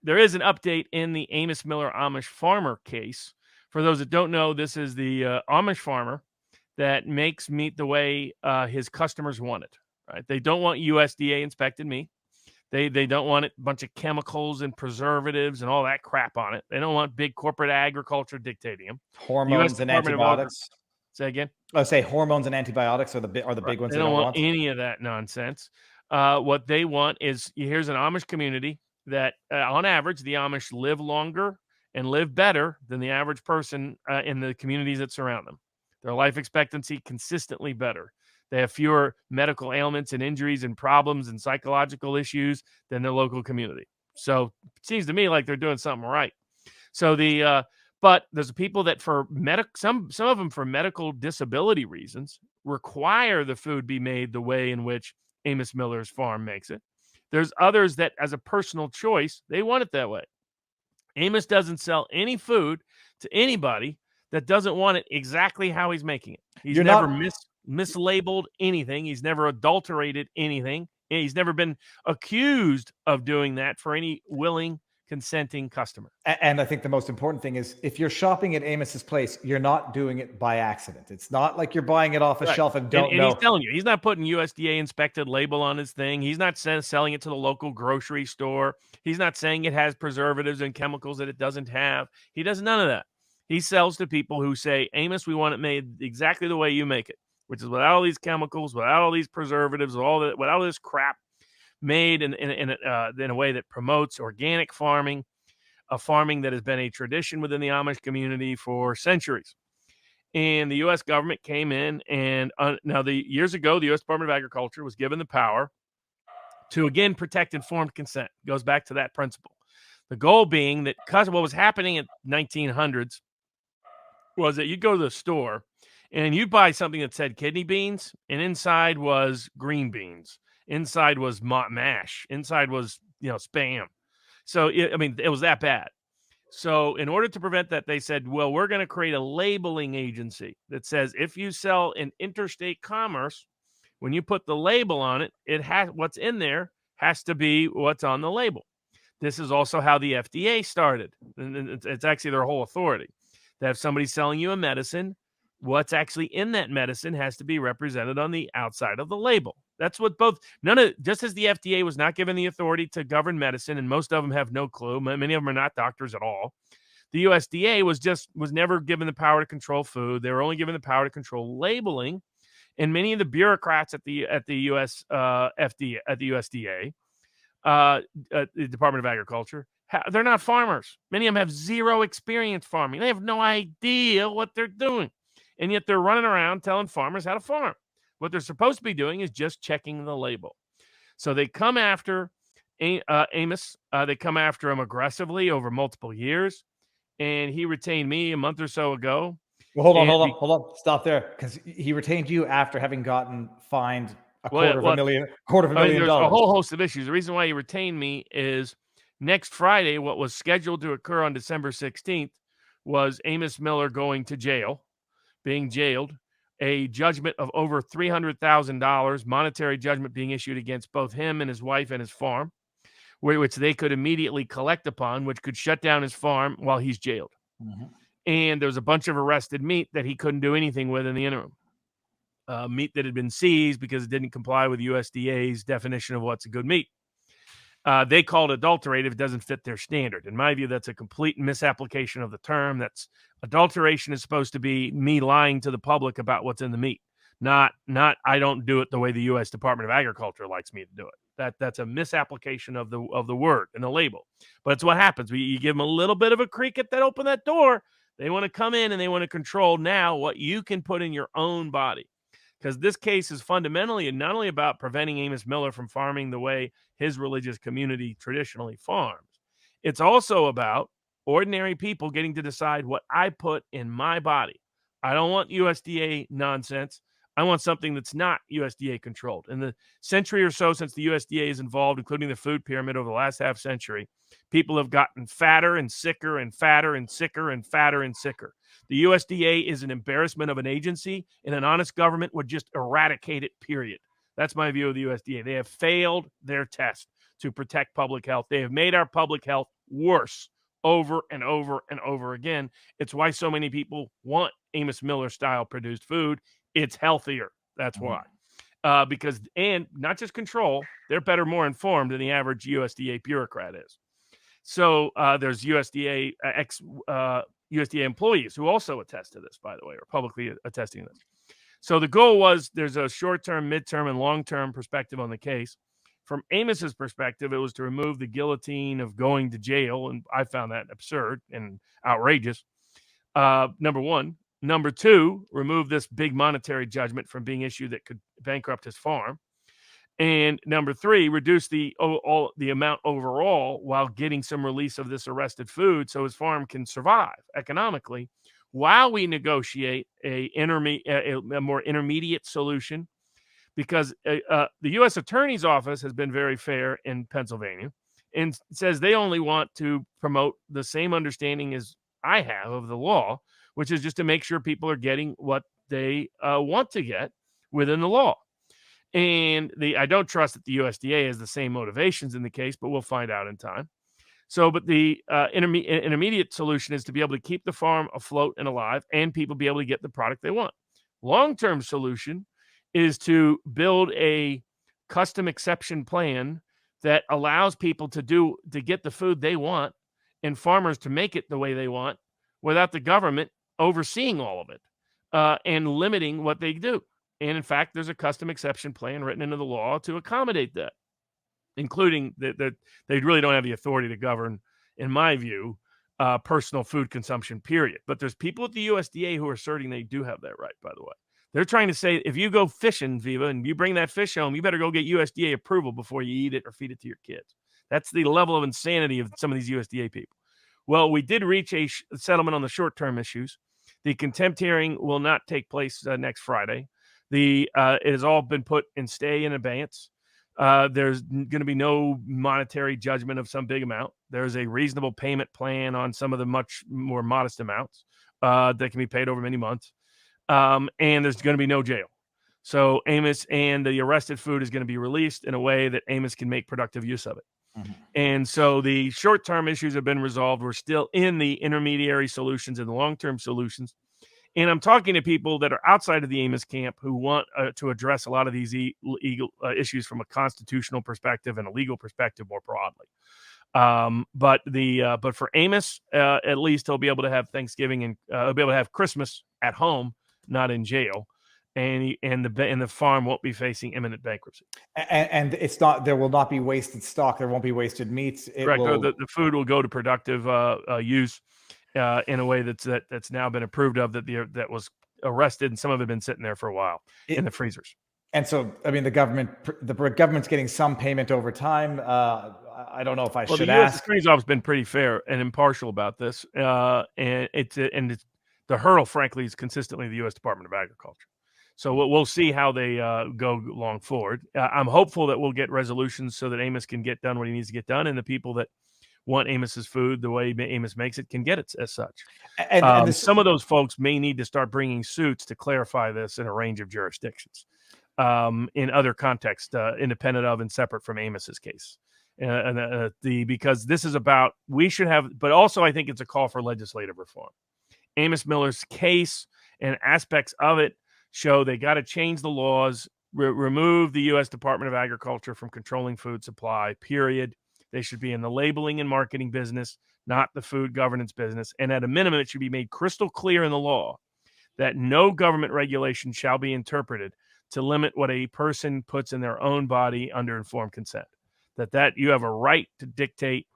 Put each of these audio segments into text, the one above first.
there is an update in the Amos Miller Amish farmer case. For those that don't know, this is the Amish farmer that makes meat the way his customers want it. Right? They don't want USDA inspected meat. They don't want a bunch of chemicals and preservatives and all that crap on it. They don't want big corporate agriculture dictating them. The U.S. Hormones and Department of antibiotics. Say again. I say hormones and antibiotics are the Right. big ones They don't want any of that nonsense. What they want is, here's an Amish community that, on average, the Amish live longer and live better than the average person in the communities that surround them. Their life expectancy consistently better. They have fewer medical ailments and injuries and problems and psychological issues than their local community. So it seems to me like they're doing something right. So but there's people that for some of them for medical disability reasons require the food be made the way in which Amos Miller's farm makes it. There's others that, as a personal choice, they want it that way. Amos doesn't sell any food to anybody that doesn't want it exactly how he's making it. He's never mislabeled anything. He's never adulterated anything. He's never been accused of doing that for any willing, consenting customer. And I think the most important thing is, if you're shopping at Amos's place, you're not doing it by accident. It's not like you're buying it off a shelf and don't know. He's telling you, he's not putting USDA inspected label on his thing. He's not selling it to the local grocery store. He's not saying it has preservatives and chemicals that it doesn't have. He does none of that. He sells to people who say, Amos, we want it made exactly the way you make it, which is without all these chemicals, without all these preservatives, without all this crap, made in a way that promotes organic farming, a farming that has been a tradition within the Amish community for centuries. And the U.S. government came in, and years ago, the U.S. Department of Agriculture was given the power to, again, protect informed consent. It goes back to that principle. The goal being that, because what was happening in 1900s was that you'd go to the store and you'd buy something that said kidney beans, and inside was green beans. Inside was mash. Inside was, Spam. So, it was that bad. So in order to prevent that, they said, well, we're going to create a labeling agency that says if you sell in interstate commerce, when you put the label on it, what's in there has to be what's on the label. This is also how the FDA started. And it's actually their whole authority. That if somebody's selling you a medicine, what's actually in that medicine has to be represented on the outside of the label. That's what just as the FDA was not given the authority to govern medicine, and most of them have no clue, many of them are not doctors at all. The USDA was never given the power to control food. They were only given the power to control labeling. And many of the bureaucrats at the USDA, the Department of Agriculture, they're not farmers. Many of them have zero experience farming. They have no idea what they're doing. And yet they're running around telling farmers how to farm. What they're supposed to be doing is just checking the label. So they come after Amos. They come after him aggressively over multiple years. And he retained me a month or so ago. Well, hold on. Stop there. Because he retained you after having gotten fined $250,000. There's a whole host of issues. The reason why he retained me is next Friday, what was scheduled to occur on December 16th was Amos Miller going to jail, being jailed, a judgment of over $300,000, monetary judgment being issued against both him and his wife and his farm, which they could immediately collect upon, which could shut down his farm while he's jailed. Mm-hmm. And there was a bunch of arrested meat that he couldn't do anything with in the interim. Meat that had been seized because it didn't comply with USDA's definition of what's a good meat. They call it adulterated if it doesn't fit their standard. In my view, that's a complete misapplication of the term. Adulteration is supposed to be me lying to the public about what's in the meat, not I don't do it the way the U.S. Department of Agriculture likes me to do it. That's a misapplication of the word and the label. But it's what happens. You give them a little bit of a creak at open that door. They want to come in and they want to control now what you can put in your own body. Because this case is fundamentally not only about preventing Amos Miller from farming the way his religious community traditionally farms, it's also about ordinary people getting to decide what I put in my body. I don't want USDA nonsense. I want something that's not USDA controlled. In the century or so since the USDA is involved, including the food pyramid over the last half century, people have gotten fatter and sicker and fatter and sicker and fatter and sicker. The USDA is an embarrassment of an agency, and an honest government would just eradicate it, period. That's my view of the USDA. They have failed their test to protect public health. They have made our public health worse over and over and over again. It's why so many people want Amos Miller style produced food. It's healthier. That's why. Because, and not just control, they're better, more informed than the average USDA bureaucrat is. So there's USDA USDA employees who also attest to this, by the way, or publicly attesting to this. So the goal was, there's a short-term, mid-term, and long-term perspective on the case. From Amos's perspective, it was to remove the guillotine of going to jail, and I found that absurd and outrageous. Number one. Number two, remove this big monetary judgment from being issued that could bankrupt his farm. And number three, reduce the amount overall while getting some release of this arrested food so his farm can survive economically while we negotiate a more intermediate solution. Because the U.S. Attorney's Office has been very fair in Pennsylvania and says they only want to promote the same understanding as I have of the law, which is just to make sure people are getting what they want to get within the law. And I don't trust that the USDA has the same motivations in the case, but we'll find out in time. So, but the intermediate solution is to be able to keep the farm afloat and alive and people be able to get the product they want. Long-term solution is to build a custom exception plan that allows people to get the food they want and farmers to make it the way they want without the government overseeing all of it and limiting what they do. And in fact, there's a custom exception plan written into the law to accommodate that, including that they really don't have the authority to govern, in my view, personal food consumption, period. But there's people at the USDA who are asserting they do have that right, by the way. They're trying to say, if you go fishing, Viva, and you bring that fish home, you better go get USDA approval before you eat it or feed it to your kids. That's the level of insanity of some of these USDA people. Well, we did reach a settlement on the short-term issues. The contempt hearing will not take place next Friday. It has all been put in stay in abeyance. There's going to be no monetary judgment of some big amount. There's a reasonable payment plan on some of the much more modest amounts that can be paid over many months. And there's going to be no jail. So Amos and the arrested food is going to be released in a way that Amos can make productive use of it. Mm-hmm. And so the short-term issues have been resolved. We're still in the intermediary solutions and the long-term solutions. And I'm talking to people that are outside of the Amos camp who want to address a lot of these issues from a constitutional perspective and a legal perspective more broadly. But for Amos, at least he'll be able to have Thanksgiving and he'll be able to have Christmas at home, not in jail, and the farm won't be facing imminent bankruptcy. And it's not, there will not be wasted stock. There won't be wasted meats. Correct. The food will go to productive use. In a way that's now been approved of, that was arrested, and some of it been sitting there for a while in the freezers. And so, I mean, the government's getting some payment over time. I don't know if I should ask. The U.S. Attorney's Office has been pretty fair and impartial about this, and the hurdle, frankly, is consistently the U.S. Department of Agriculture. So we'll see how they go along forward. I'm hopeful that we'll get resolutions so that Amos can get done what he needs to get done, and the people that want Amos's food the way Amos makes it can get it as such. And some of those folks may need to start bringing suits to clarify this in a range of jurisdictions in other contexts, independent of and separate from Amos's case. Because this is about, we should have, but also I think it's a call for legislative reform. Amos Miller's case and aspects of it show they got to change the laws, remove the U.S. Department of Agriculture from controlling food supply, period. They should be in the labeling and marketing business, not the food governance business. And at a minimum, it should be made crystal clear in the law that no government regulation shall be interpreted to limit what a person puts in their own body under informed consent. That you have a right to dictate,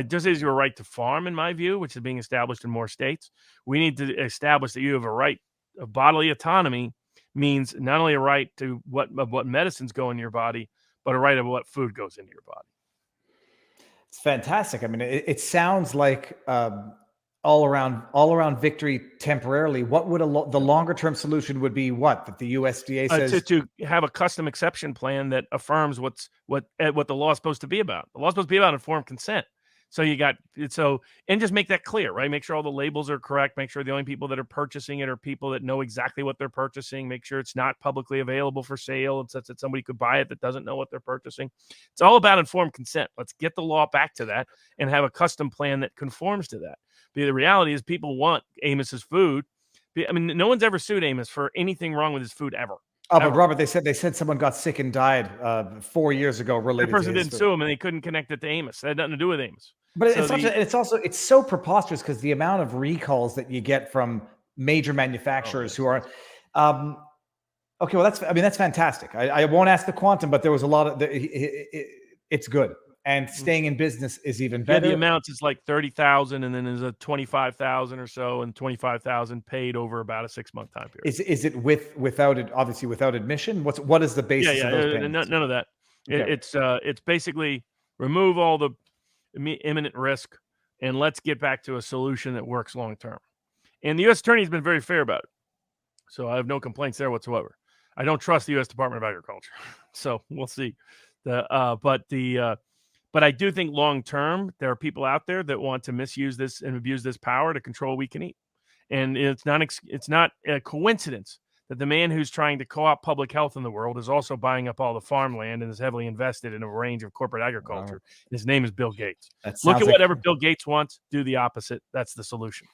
just as you have a right to farm, in my view, which is being established in more states. We need to establish that you have a right of bodily autonomy, means not only a right to what medicines go in your body, but a right of what food goes into your body. It's fantastic. I mean, it sounds like all around victory temporarily. What would the longer term solution would be? What, that the USDA says to have a custom exception plan that affirms what the law is supposed to be about. The law is supposed to be about informed consent. So you got and just make that clear, right? Make sure all the labels are correct. Make sure the only people that are purchasing it are people that know exactly what they're purchasing. Make sure it's not publicly available for sale and such that somebody could buy it that doesn't know what they're purchasing. It's all about informed consent. Let's get the law back to that and have a custom plan that conforms to that. But the reality is people want Amos's food. I mean, no one's ever sued Amos for anything wrong with his food ever. Oh, but Robert, they said someone got sick and died 4 years ago related that person to his didn't food. sue him, and they couldn't connect it to Amos. That had nothing to do with Amos. But it's so preposterous because the amount of recalls that you get from major manufacturers who are, okay, well that's fantastic. I won't ask the quantum, but there was a lot of it's good, and staying in business is even better. The amounts is like 30,000, and then there's a 25,000 or so, and 25,000 paid over about a 6-month time period. Is it without admission? What is the basis of those payments? None of that. Okay. It's basically remove all the imminent risk, and let's get back to a solution that works long term. And the U.S. Attorney has been very fair about it, so I have no complaints there whatsoever. I don't trust the U.S. Department of Agriculture, so we'll see. But I do think long term there are people out there that want to misuse this and abuse this power to control what we can eat, and it's not a coincidence that the man who's trying to co-opt public health in the world is also buying up all the farmland and is heavily invested in a range of corporate agriculture. Wow. His name is Bill Gates. Look at whatever Bill Gates wants, do the opposite. That's the solution.